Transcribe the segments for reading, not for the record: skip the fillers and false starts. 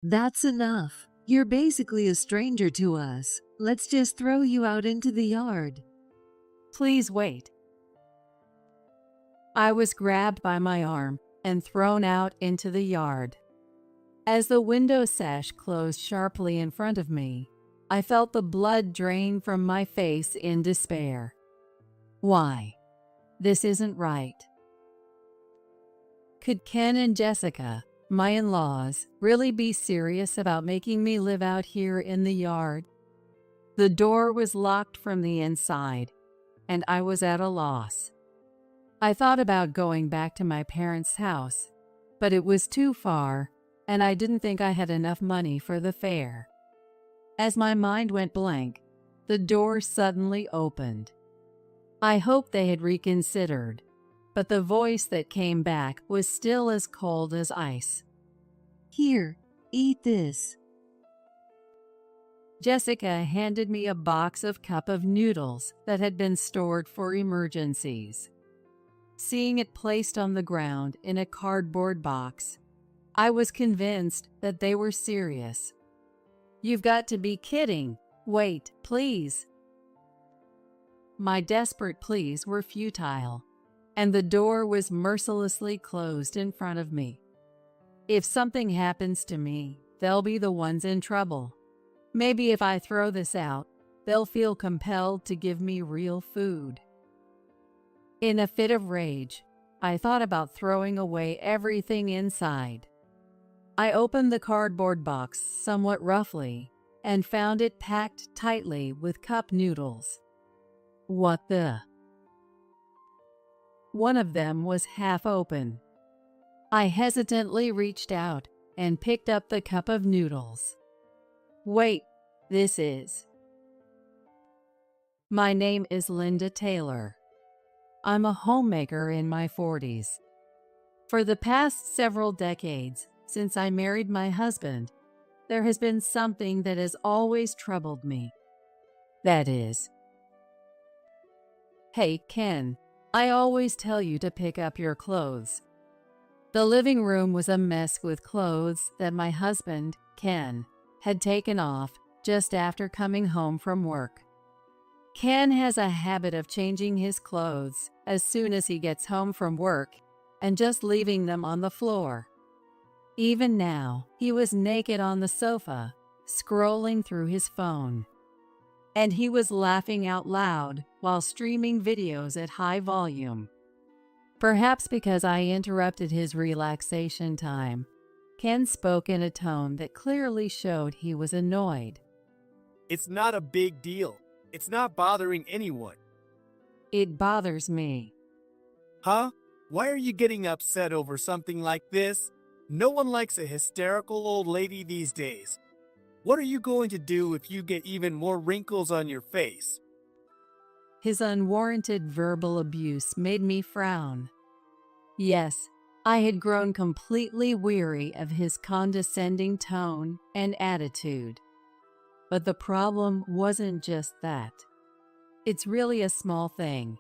That's enough. You're basically a stranger to us. Let's just throw you out into the yard. Please wait. I was grabbed by my arm and thrown out into the yard. As the window sash closed sharply in front of me, I felt the blood drain from my face in despair. Why? This isn't right. Could Ken and Jessica, my in-laws, really be serious about making me live out here in the yard? The door was locked from the inside, and I was at a loss. I thought about going back to my parents' house, but it was too far, and I didn't think I had enough money for the fare. As my mind went blank, the door suddenly opened. I hoped they had reconsidered, but the voice that came back was still as cold as ice. Here, eat this. Jessica handed me a box of cup of noodles that had been stored for emergencies. Seeing it placed on the ground in a cardboard box, I was convinced that they were serious. You've got to be kidding. Wait, please. My desperate pleas were futile, and the door was mercilessly closed in front of me. If something happens to me, they'll be the ones in trouble. Maybe if I throw this out, they'll feel compelled to give me real food. In a fit of rage, I thought about throwing away everything inside. I opened the cardboard box somewhat roughly and found it packed tightly with cup noodles. What the? One of them was half open. I hesitantly reached out and picked up the cup of noodles. Wait, this is. My name is Linda Taylor. I'm a homemaker in my 40s. For the past several decades, since I married my husband, there has been something that has always troubled me. That is, hey, Ken, I always tell you to pick up your clothes. The living room was a mess with clothes that my husband, Ken, had taken off just after coming home from work. Ken has a habit of changing his clothes as soon as he gets home from work and just leaving them on the floor. Even now, he was naked on the sofa, scrolling through his phone. And he was laughing out loud while streaming videos at high volume. Perhaps because I interrupted his relaxation time, Ken spoke in a tone that clearly showed he was annoyed. It's not a big deal. It's not bothering anyone. It bothers me. Huh? Why are you getting upset over something like this? No one likes a hysterical old lady these days. What are you going to do if you get even more wrinkles on your face? His unwarranted verbal abuse made me frown. Yes, I had grown completely weary of his condescending tone and attitude. But the problem wasn't just that. It's really a small thing.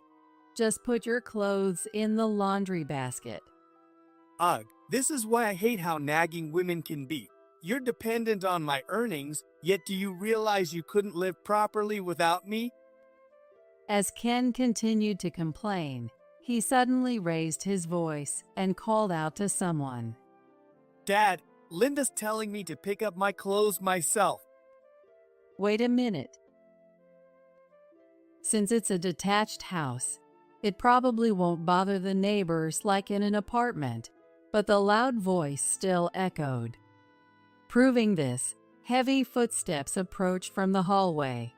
Just put your clothes in the laundry basket. Ugh, this is why I hate how nagging women can be. You're dependent on my earnings, yet do you realize you couldn't live properly without me? As Ken continued to complain, he suddenly raised his voice and called out to someone. Dad, Linda's telling me to pick up my clothes myself. Wait a minute. Since it's a detached house, it probably won't bother the neighbors like in an apartment, but the loud voice still echoed. Proving this, heavy footsteps approached from the hallway,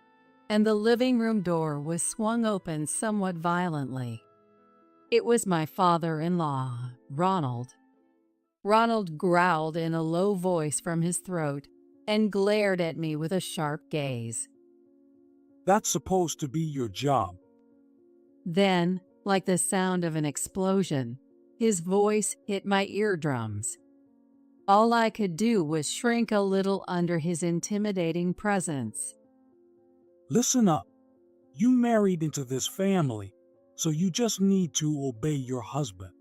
and the living room door was swung open somewhat violently. It was my father-in-law, Ronald. Ronald growled in a low voice from his throat and glared at me with a sharp gaze. That's supposed to be your job. Then, like the sound of an explosion, his voice hit my eardrums. All I could do was shrink a little under his intimidating presence. Listen up. You married into this family, so you just need to obey your husband.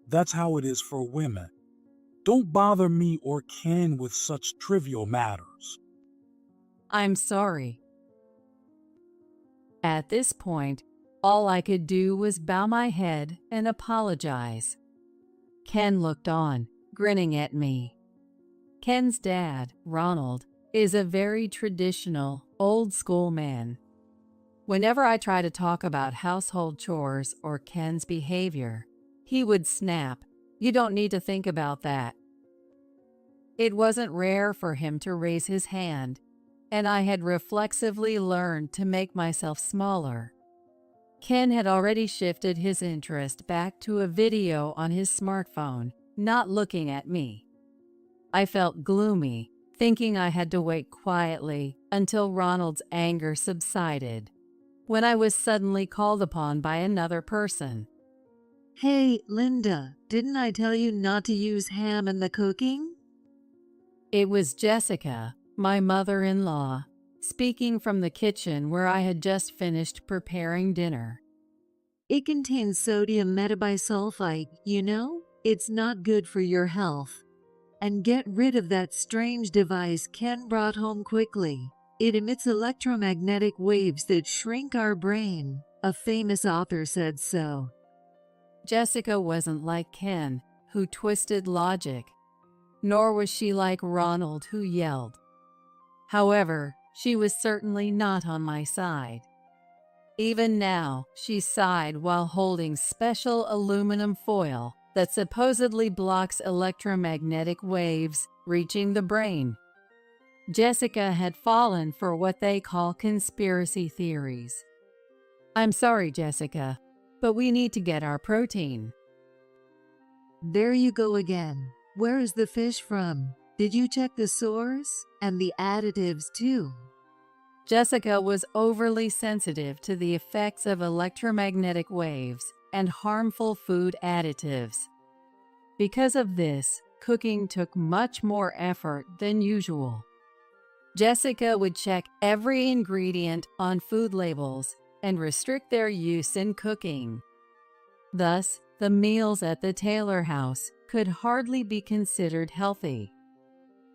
That's how it is for women. Don't bother me or Ken with such trivial matters. I'm sorry. At this point, all I could do was bow my head and apologize. Ken looked on, grinning at me. Ken's dad, Ronald, is a very traditional, old-school man. Whenever I try to talk about household chores or Ken's behavior, he would snap, "You don't need to think about that." It wasn't rare for him to raise his hand, and I had reflexively learned to make myself smaller. Ken had already shifted his interest back to a video on his smartphone, not looking at me. I felt gloomy, thinking I had to wait quietly until Ronald's anger subsided, when I was suddenly called upon by another person. Hey, Linda, didn't I tell you not to use ham in the cooking? It was Jessica, my mother-in-law, speaking from the kitchen where I had just finished preparing dinner. It contains sodium metabisulfite, you know? It's not good for your health. And get rid of that strange device Ken brought home quickly. It emits electromagnetic waves that shrink our brain. A famous author said so. Jessica wasn't like Ken, who twisted logic, nor was she like Ronald, who yelled. However, she was certainly not on my side. Even now, she sighed while holding special aluminum foil that supposedly blocks electromagnetic waves reaching the brain. Jessica had fallen for what they call conspiracy theories. I'm sorry, Jessica, but we need to get our protein. There you go again. Where is the fish from? Did you check the source? And the additives too. Jessica was overly sensitive to the effects of electromagnetic waves and harmful food additives. Because of this, cooking took much more effort than usual. Jessica would check every ingredient on food labels and restrict their use in cooking. Thus, the meals at the Taylor house could hardly be considered healthy.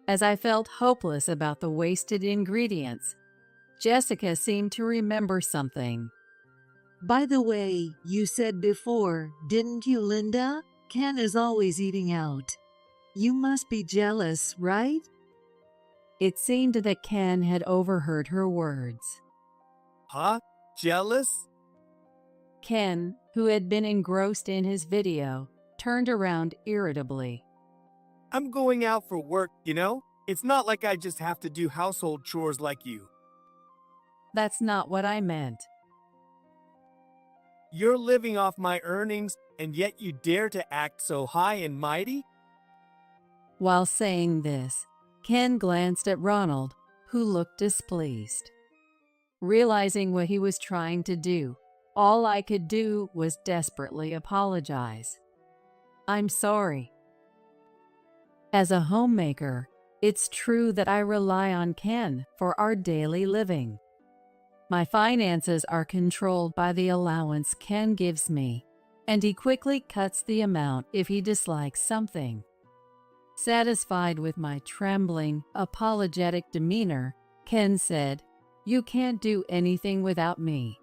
As I felt hopeless about the wasted ingredients, Jessica seemed to remember something. By the way, you said before, didn't you, Linda? Ken is always eating out. You must be jealous, right? It seemed that Ken had overheard her words. Huh? Jealous? Ken, who had been engrossed in his video, turned around irritably. I'm going out for work, you know? It's not like I just have to do household chores like you. That's not what I meant. You're living off my earnings, and yet you dare to act so high and mighty? While saying this, Ken glanced at Ronald, who looked displeased. Realizing what he was trying to do, all I could do was desperately apologize. I'm sorry. As a homemaker, it's true that I rely on Ken for our daily living. My finances are controlled by the allowance Ken gives me, and he quickly cuts the amount if he dislikes something. Satisfied with my trembling, apologetic demeanor, Ken said, "You can't do anything without me,"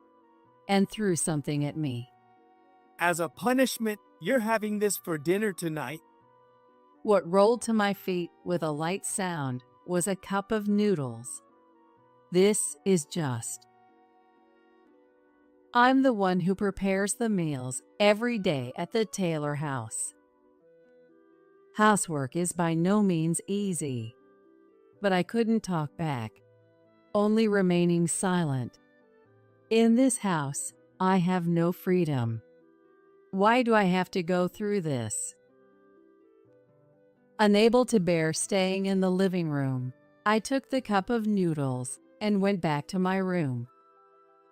and threw something at me. As a punishment, you're having this for dinner tonight. What rolled to my feet with a light sound was a cup of noodles. This is just. I'm the one who prepares the meals every day at the Taylor house. Housework is by no means easy, but I couldn't talk back, only remaining silent. In this house, I have no freedom. Why do I have to go through this? Unable to bear staying in the living room, I took the cup of noodles and went back to my room.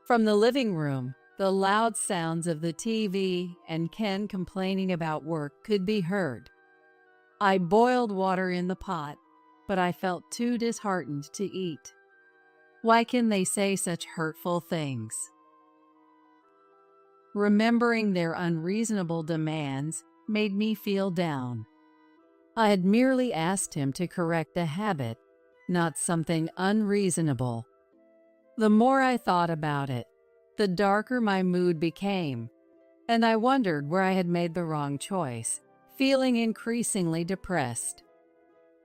From the living room, the loud sounds of the TV and Ken complaining about work could be heard. I boiled water in the pot, but I felt too disheartened to eat. Why can they say such hurtful things? Remembering their unreasonable demands made me feel down. I had merely asked him to correct a habit, not something unreasonable. The more I thought about it, the darker my mood became, and I wondered where I had made the wrong choice, feeling increasingly depressed.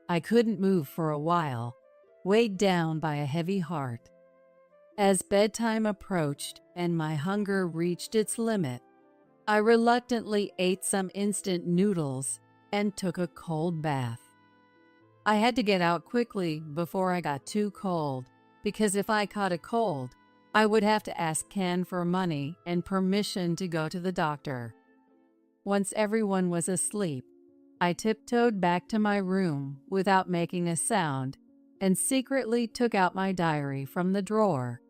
I couldn't move for a while, weighed down by a heavy heart. As bedtime approached and my hunger reached its limit, I reluctantly ate some instant noodles and took a cold bath. I had to get out quickly before I got too cold, because if I caught a cold, I would have to ask Ken for money and permission to go to the doctor. Once everyone was asleep, I tiptoed back to my room without making a sound and secretly took out my diary from the drawer.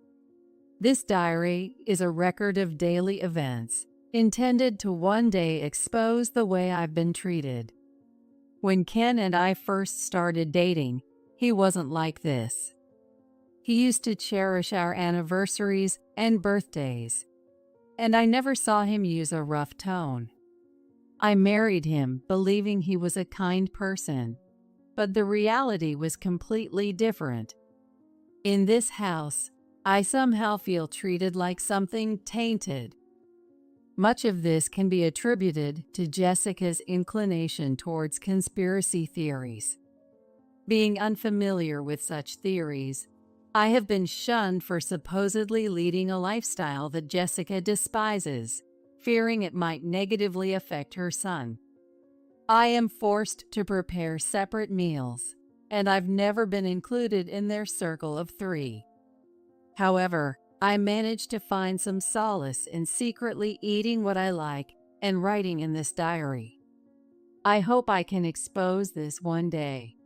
This diary is a record of daily events, intended to one day expose the way I've been treated. When Ken and I first started dating, he wasn't like this. He used to cherish our anniversaries and birthdays, and I never saw him use a rough tone. I married him believing he was a kind person, but the reality was completely different. In this house, I somehow feel treated like something tainted. Much of this can be attributed to Jessica's inclination towards conspiracy theories. Being unfamiliar with such theories, I have been shunned for supposedly leading a lifestyle that Jessica despises, fearing it might negatively affect her son. I am forced to prepare separate meals, and I've never been included in their circle of 3. However, I managed to find some solace in secretly eating what I like and writing in this diary. I hope I can expose this one day.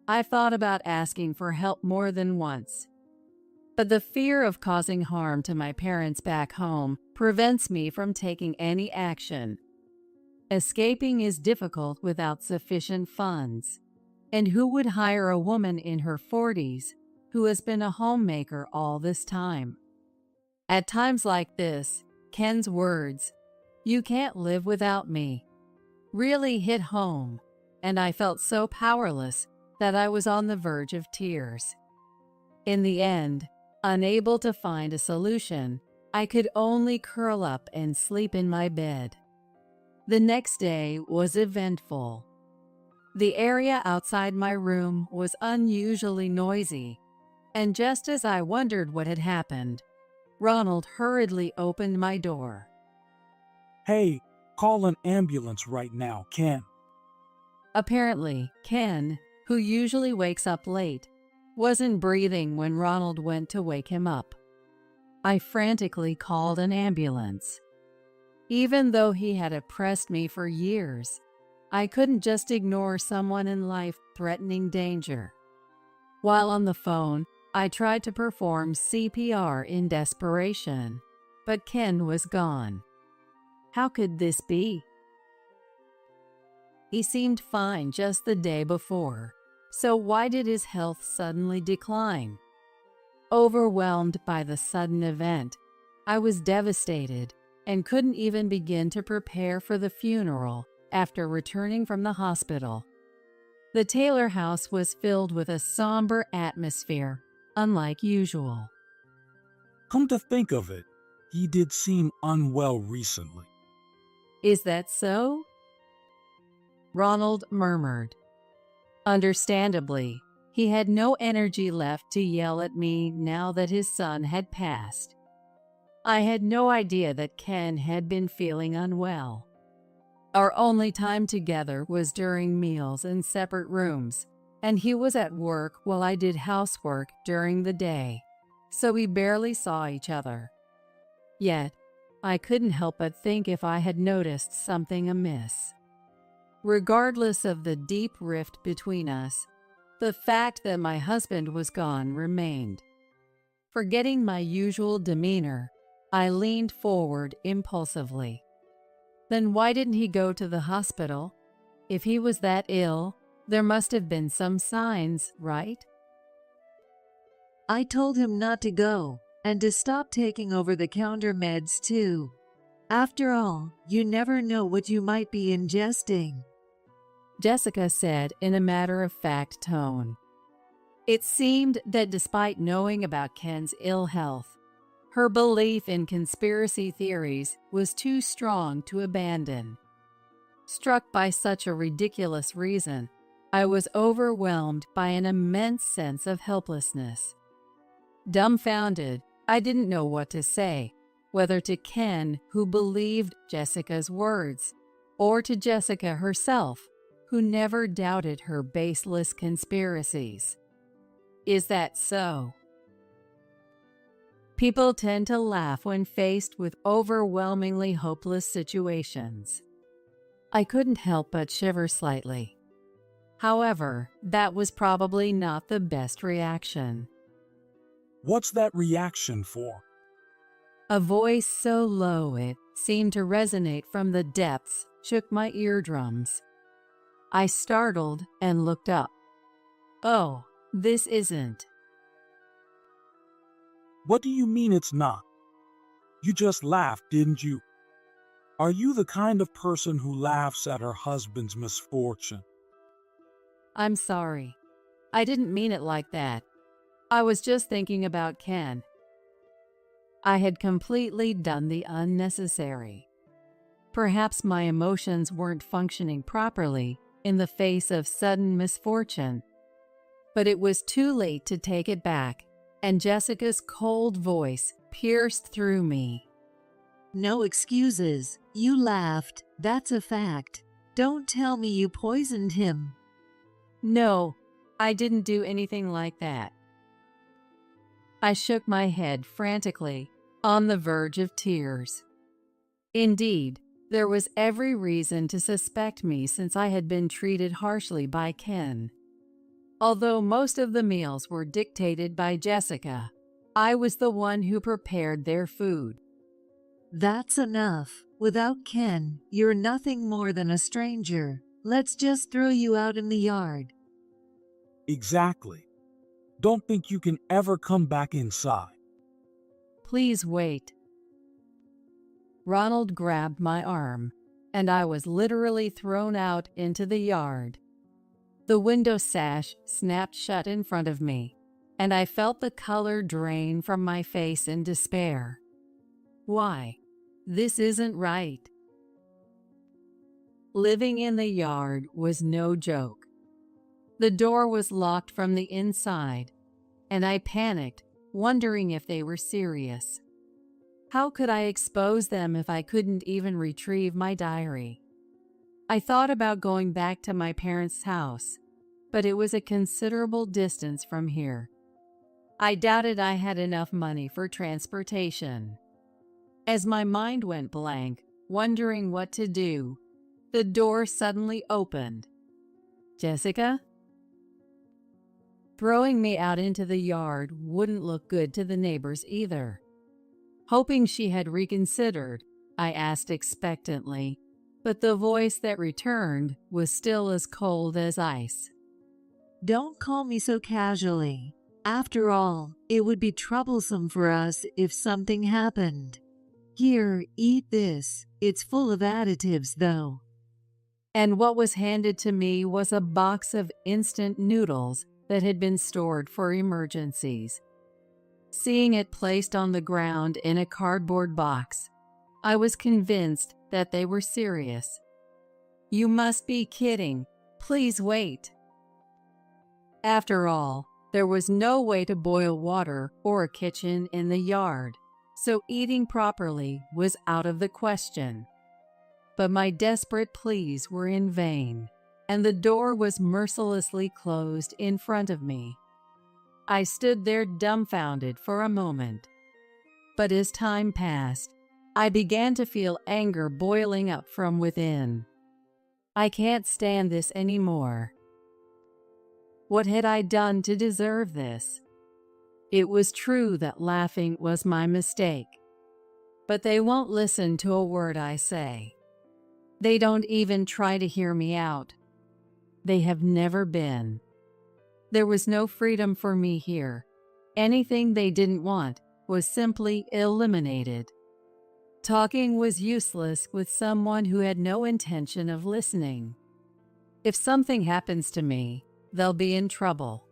I've thought about asking for help more than once, but the fear of causing harm to my parents back home prevents me from taking any action. Escaping is difficult without sufficient funds, and who would hire a woman in her 40s who has been a homemaker all this time? At times like this, Ken's words, "You can't live without me," really hit home, and I felt so powerless that I was on the verge of tears. In the end, unable to find a solution, I could only curl up and sleep in my bed. The next day was eventful. The area outside my room was unusually noisy, and just as I wondered what had happened, Ronald hurriedly opened my door. Hey, call an ambulance right now, Ken. Apparently, Ken, who usually wakes up late, wasn't breathing when Ronald went to wake him up. I frantically called an ambulance. Even though he had oppressed me for years, I couldn't just ignore someone in life-threatening danger. While on the phone, I tried to perform CPR in desperation, but Ken was gone. How could this be? He seemed fine just the day before, so why did his health suddenly decline? Overwhelmed by the sudden event, I was devastated and couldn't even begin to prepare for the funeral after returning from the hospital. The Taylor house was filled with a somber atmosphere, unlike usual. Come to think of it, he did seem unwell recently. Is that so? Ronald murmured. Understandably, he had no energy left to yell at me now that his son had passed. I had no idea that Ken had been feeling unwell. Our only time together was during meals in separate rooms, and he was at work while I did housework during the day, so we barely saw each other. Yet, I couldn't help but think if I had noticed something amiss. Regardless of the deep rift between us, the fact that my husband was gone remained. Forgetting my usual demeanor, I leaned forward impulsively. Then why didn't he go to the hospital? If he was that ill, there must have been some signs, right? I told him not to go, and to stop taking over-the-counter meds too. After all, you never know what you might be ingesting. Jessica said in a matter-of-fact tone. It seemed that despite knowing about Ken's ill health, her belief in conspiracy theories was too strong to abandon. Struck by such a ridiculous reason, I was overwhelmed by an immense sense of helplessness. Dumbfounded, I didn't know what to say, whether to Ken, who believed Jessica's words, or to Jessica herself, who never doubted her baseless conspiracies. Is that so? People tend to laugh when faced with overwhelmingly hopeless situations. I couldn't help but shiver slightly. However, that was probably not the best reaction. What's that reaction for? A voice so low it seemed to resonate from the depths shook my eardrums. I startled and looked up. Oh, this isn't. What do you mean it's not? You just laughed, didn't you? Are you the kind of person who laughs at her husband's misfortune? I'm sorry. I didn't mean it like that. I was just thinking about Ken. I had completely done the unnecessary. Perhaps my emotions weren't functioning properly in the face of sudden misfortune. But it was too late to take it back, and Jessica's cold voice pierced through me. No excuses. You laughed. That's a fact. Don't tell me you poisoned him. No, I didn't do anything like that. I shook my head frantically, on the verge of tears. Indeed, there was every reason to suspect me since I had been treated harshly by Ken. Although most of the meals were dictated by Jessica, I was the one who prepared their food. That's enough. Without Ken, you're nothing more than a stranger. Let's just throw you out in the yard. Exactly. Don't think you can ever come back inside. Please wait. Ronald grabbed my arm, and I was literally thrown out into the yard. The window sash snapped shut in front of me, and I felt the color drain from my face in despair. Why? This isn't right. Living in the yard was no joke. The door was locked from the inside, and I panicked, wondering if they were serious. How could I expose them if I couldn't even retrieve my diary? I thought about going back to my parents' house, but it was a considerable distance from here. I doubted I had enough money for transportation. As my mind went blank, wondering what to do, the door suddenly opened. Jessica? Throwing me out into the yard wouldn't look good to the neighbors either. Hoping she had reconsidered, I asked expectantly, but the voice that returned was still as cold as ice. Don't call me so casually. After all, it would be troublesome for us if something happened. Here, eat this. It's full of additives, though. And what was handed to me was a box of instant noodles that had been stored for emergencies. Seeing it placed on the ground in a cardboard box, I was convinced that they were serious. You must be kidding. Please wait. After all, there was no way to boil water or a kitchen in the yard, so eating properly was out of the question. But my desperate pleas were in vain, and the door was mercilessly closed in front of me. I stood there dumbfounded for a moment. But as time passed, I began to feel anger boiling up from within. I can't stand this anymore. What had I done to deserve this? It was true that laughing was my mistake. But they won't listen to a word I say. They don't even try to hear me out. They have never been. There was no freedom for me here. Anything they didn't want was simply eliminated. Talking was useless with someone who had no intention of listening. If something happens to me, they'll be in trouble.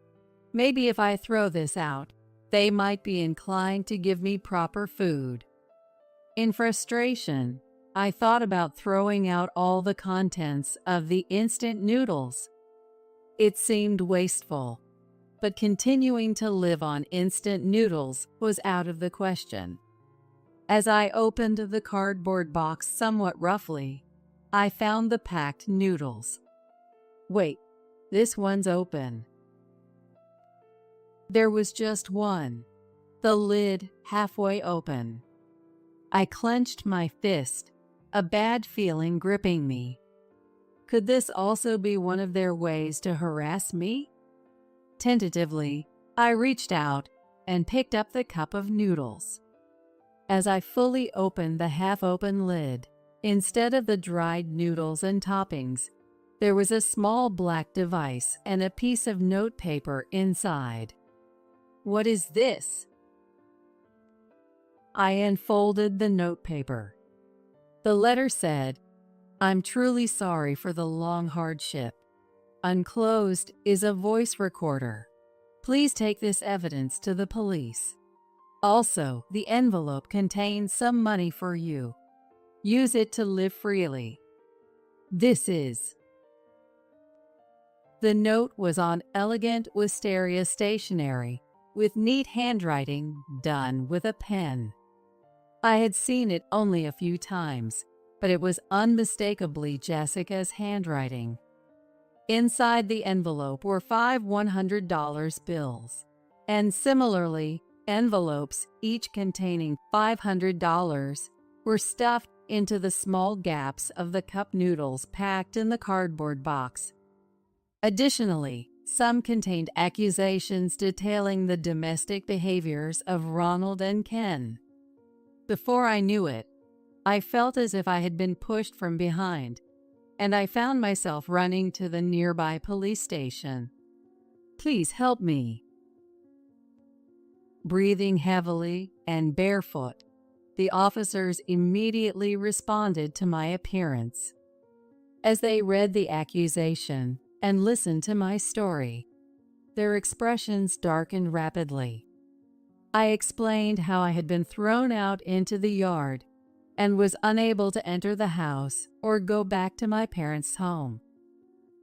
Maybe if I throw this out, they might be inclined to give me proper food. In frustration, I thought about throwing out all the contents of the instant noodles. It seemed wasteful, but continuing to live on instant noodles was out of the question. As I opened the cardboard box somewhat roughly, I found the packed noodles. Wait, this one's open. There was just one, the lid halfway open. I clenched my fist, a bad feeling gripping me. Could this also be one of their ways to harass me? Tentatively, I reached out and picked up the cup of noodles. As I fully opened the half-open lid, instead of the dried noodles and toppings, there was a small black device and a piece of notepaper inside. What is this? I unfolded the notepaper. The letter said, "I'm truly sorry for the long hardship. Unclosed is a voice recorder. Please take this evidence to the police. Also, the envelope contains some money for you. Use it to live freely. This is." The note was on elegant wisteria stationery, with neat handwriting done with a pen. I had seen it only a few times, but it was unmistakably Jessica's handwriting. Inside the envelope were 5 $100 bills, and similarly, envelopes, each containing $500, were stuffed into the small gaps of the cup noodles packed in the cardboard box. Additionally, some contained accusations detailing the domestic behaviors of Ronald and Ken. Before I knew it, I felt as if I had been pushed from behind, and I found myself running to the nearby police station. "Please help me." Breathing heavily and barefoot, the officers immediately responded to my appearance. As they read the accusation and listened to my story, their expressions darkened rapidly. I explained how I had been thrown out into the yard and was unable to enter the house or go back to my parents' home.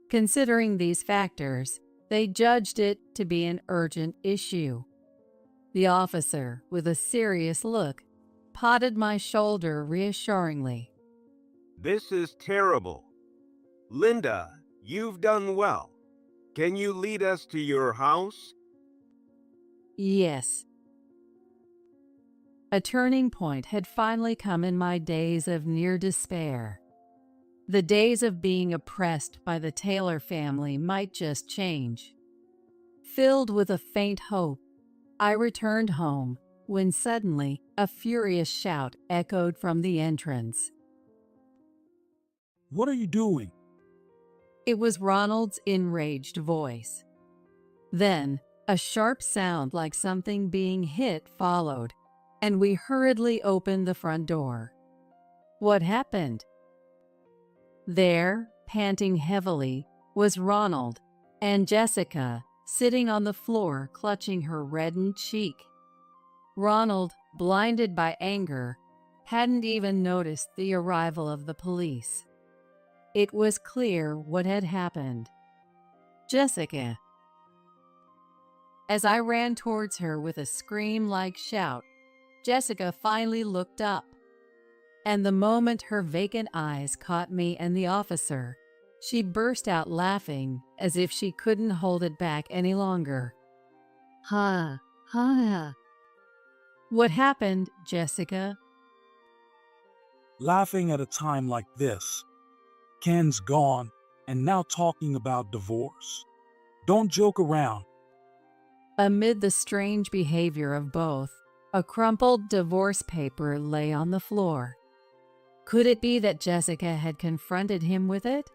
Considering these factors, they judged it to be an urgent issue. The officer, with a serious look, patted my shoulder reassuringly. "This is terrible. Linda, you've done well. Can you lead us to your house?" Yes. A turning point had finally come in my days of near despair. The days of being oppressed by the Taylor family might just change. Filled with a faint hope, I returned home when suddenly a furious shout echoed from the entrance. What are you doing? It was Ronald's enraged voice. Then, a sharp sound like something being hit followed, and we hurriedly opened the front door. What happened? There, panting heavily, was Ronald, and Jessica, sitting on the floor clutching her reddened cheek. Ronald, blinded by anger, hadn't even noticed the arrival of the police. It was clear what had happened. Jessica. As I ran towards her with a scream-like shout, Jessica finally looked up, and the moment her vacant eyes caught me and the officer, she burst out laughing as if she couldn't hold it back any longer. Ha, ha. What happened, Jessica? Laughing at a time like this. Ken's gone, and now talking about divorce. Don't joke around. Amid the strange behavior of both, a crumpled divorce paper lay on the floor. Could it be that Jessica had confronted him with it?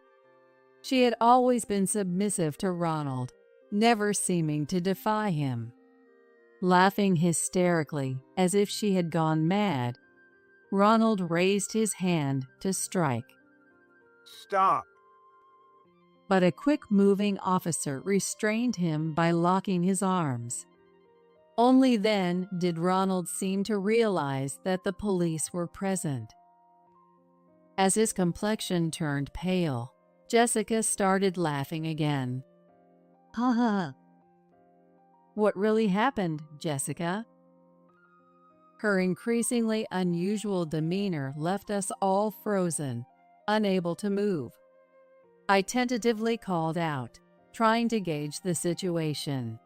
She had always been submissive to Ronald, never seeming to defy him. Laughing hysterically as if she had gone mad, Ronald raised his hand to strike. "Stop." but a quick-moving officer restrained him by locking his arms. Only then did Ronald seem to realize that the police were present. As his complexion turned pale, Jessica started laughing again. Ha ha. What really happened, Jessica? Her increasingly unusual demeanor left us all frozen, unable to move. I tentatively called out, trying to gauge the situation.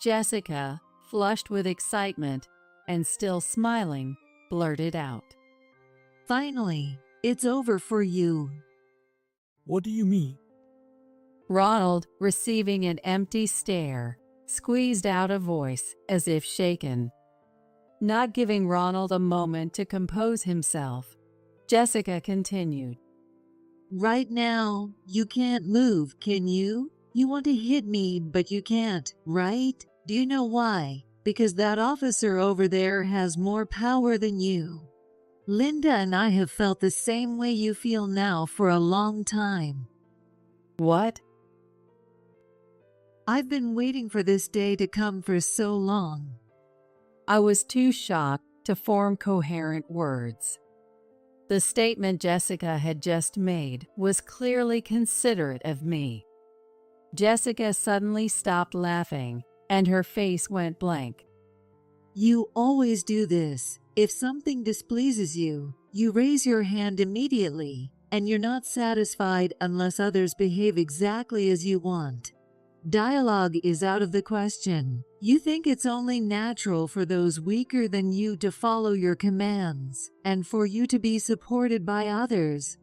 Jessica, flushed with excitement and still smiling, blurted out, Finally, it's over for you. What do you mean? Ronald, receiving an empty stare, squeezed out a voice as if shaken. Not giving Ronald a moment to compose himself, Jessica continued. Right now, you can't move, can you? You want to hit me, but you can't, right? Do you know why? Because that officer over there has more power than you. Linda and I have felt the same way you feel now for a long time. What? I've been waiting for this day to come for so long. I was too shocked to form coherent words. The statement Jessica had just made was clearly considerate of me. Jessica suddenly stopped laughing, and her face went blank. You always do this. If something displeases you, you raise your hand immediately, and you're not satisfied unless others behave exactly as you want. Dialogue is out of the question. You think it's only natural for those weaker than you to follow your commands, and for you to be supported by others.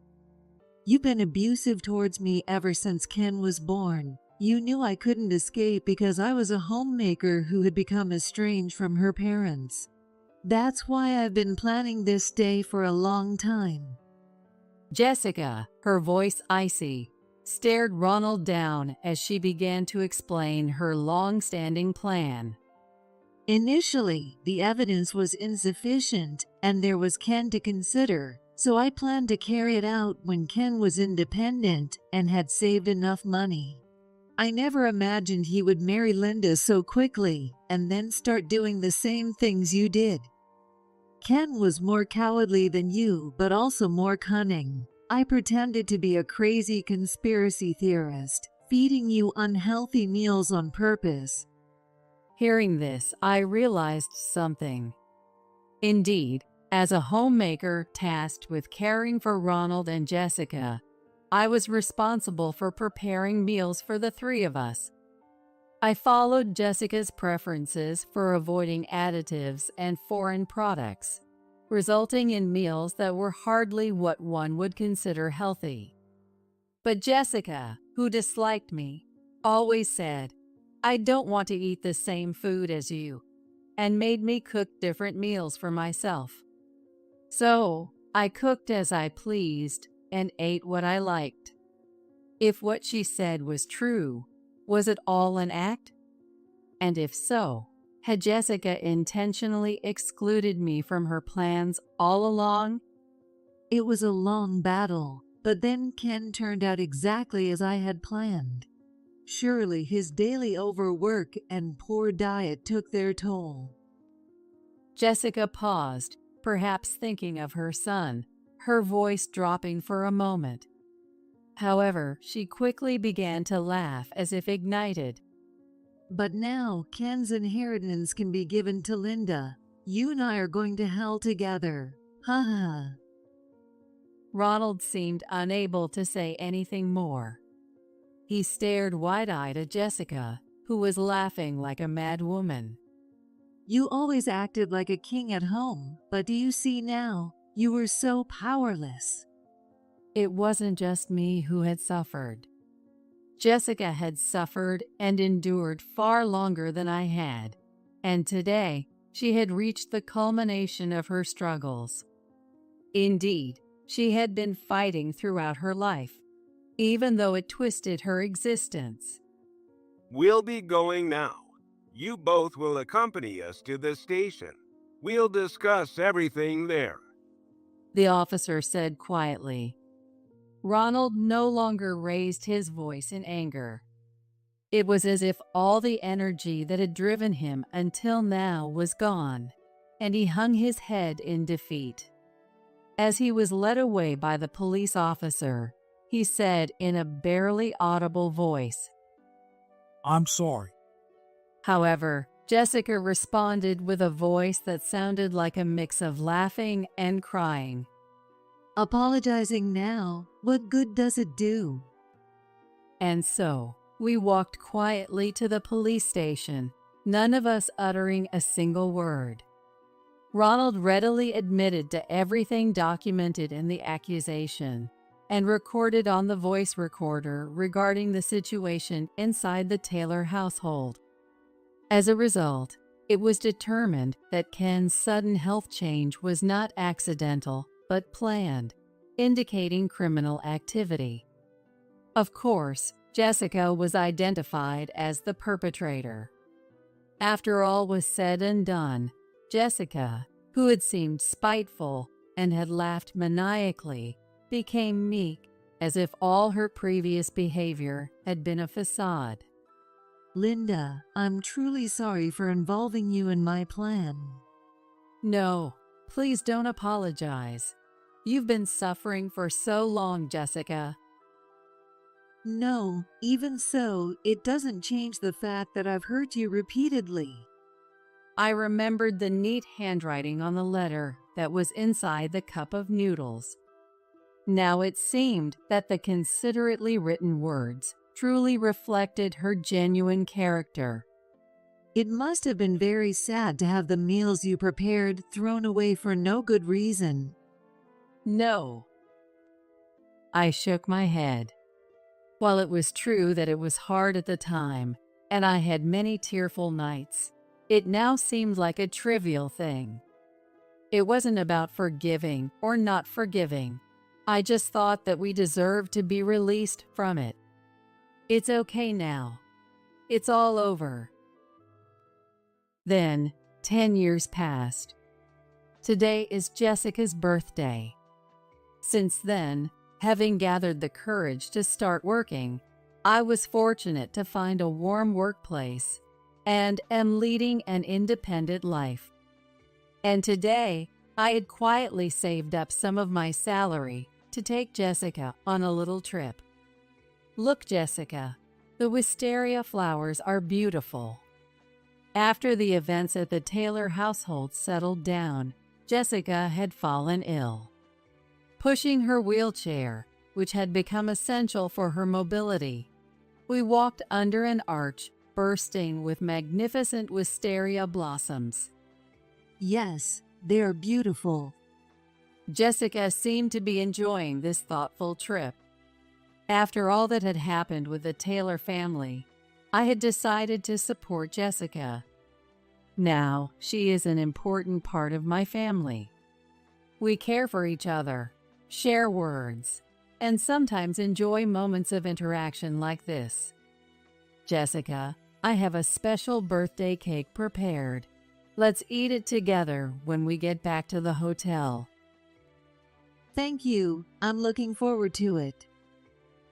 You've been abusive towards me ever since Ken was born. You knew I couldn't escape because I was a homemaker who had become estranged from her parents. That's why I've been planning this day for a long time. Jessica, her voice icy, stared Ronald down as she began to explain her long-standing plan. Initially, the evidence was insufficient, and there was Ken to consider, so I planned to carry it out when Ken was independent and had saved enough money. I never imagined he would marry Linda so quickly and then start doing the same things you did. Ken was more cowardly than you, but also more cunning. I pretended to be a crazy conspiracy theorist, feeding you unhealthy meals on purpose. Hearing this, I realized something. Indeed, as a homemaker tasked with caring for Ronald and Jessica, I was responsible for preparing meals for the three of us. I followed Jessica's preferences for avoiding additives and foreign products, resulting in meals that were hardly what one would consider healthy. But Jessica, who disliked me, always said, "I don't want to eat the same food as you," and made me cook different meals for myself. So, I cooked as I pleased and ate what I liked. If what she said was true, was it all an act? And if so, had Jessica intentionally excluded me from her plans all along? It was a long battle, but then Ken turned out exactly as I had planned. Surely his daily overwork and poor diet took their toll. Jessica paused, perhaps thinking of her son, her voice dropping for a moment. However, she quickly began to laugh as if ignited. But now Ken's inheritance can be given to Linda. You and I are going to hell together. Ha ha. Ronald seemed unable to say anything more. He stared wide-eyed at Jessica, who was laughing like a mad woman. You always acted like a king at home, but do you see now? You were so powerless. It wasn't just me who had suffered. Jessica had suffered and endured far longer than I had, and today she had reached the culmination of her struggles. Indeed, she had been fighting throughout her life, even though it twisted her existence. We'll be going now. You both will accompany us to the station. We'll discuss everything there. The officer said quietly. Ronald no longer raised his voice in anger. It was as if all the energy that had driven him until now was gone, and he hung his head in defeat. As he was led away by the police officer, he said in a barely audible voice, "I'm sorry." However, Jessica responded with a voice that sounded like a mix of laughing and crying. Apologizing now, what good does it do? And so, we walked quietly to the police station, none of us uttering a single word. Ronald readily admitted to everything documented in the accusation and recorded on the voice recorder regarding the situation inside the Taylor household. As a result, it was determined that Ken's sudden health change was not accidental but planned, indicating criminal activity. Of course, Jessica was identified as the perpetrator. After all was said and done, Jessica, who had seemed spiteful and had laughed maniacally, became meek, as if all her previous behavior had been a facade. Linda, I'm truly sorry for involving you in my plan. No, please don't apologize. You've been suffering for so long, Jessica. No, even so, it doesn't change the fact that I've hurt you repeatedly. I remembered the neat handwriting on the letter that was inside the cup of noodles. Now it seemed that the considerately written words truly reflected her genuine character. It must have been very sad to have the meals you prepared thrown away for no good reason. No. I shook my head. While it was true that it was hard at the time, and I had many tearful nights, it now seemed like a trivial thing. It wasn't about forgiving or not forgiving. I just thought that we deserved to be released from it. It's okay now. It's all over. Then, 10 years passed. Today is Jessica's birthday. Since then, having gathered the courage to start working, I was fortunate to find a warm workplace and am leading an independent life. And today, I had quietly saved up some of my salary to take Jessica on a little trip. Look, Jessica, the wisteria flowers are beautiful. After the events at the Taylor household settled down, Jessica had fallen ill. Pushing her wheelchair, which had become essential for her mobility, we walked under an arch bursting with magnificent wisteria blossoms. Yes, they are beautiful. Jessica seemed to be enjoying this thoughtful trip. After all that had happened with the Taylor family, I had decided to support Jessica. Now, she is an important part of my family. We care for each other, share words, and sometimes enjoy moments of interaction like this. Jessica, I have a special birthday cake prepared. Let's eat it together when we get back to the hotel. Thank you. I'm looking forward to it.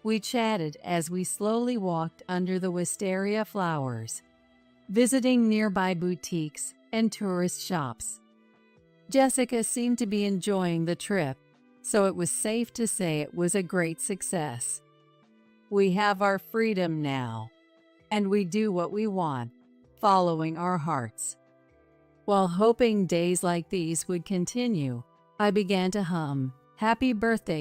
We chatted as we slowly walked under the wisteria flowers, visiting nearby boutiques and tourist shops. Jessica seemed to be enjoying the trip, so it was safe to say it was a great success. We have our freedom now, and we do what we want, following our hearts. While hoping days like these would continue, I began to hum "Happy Birthday"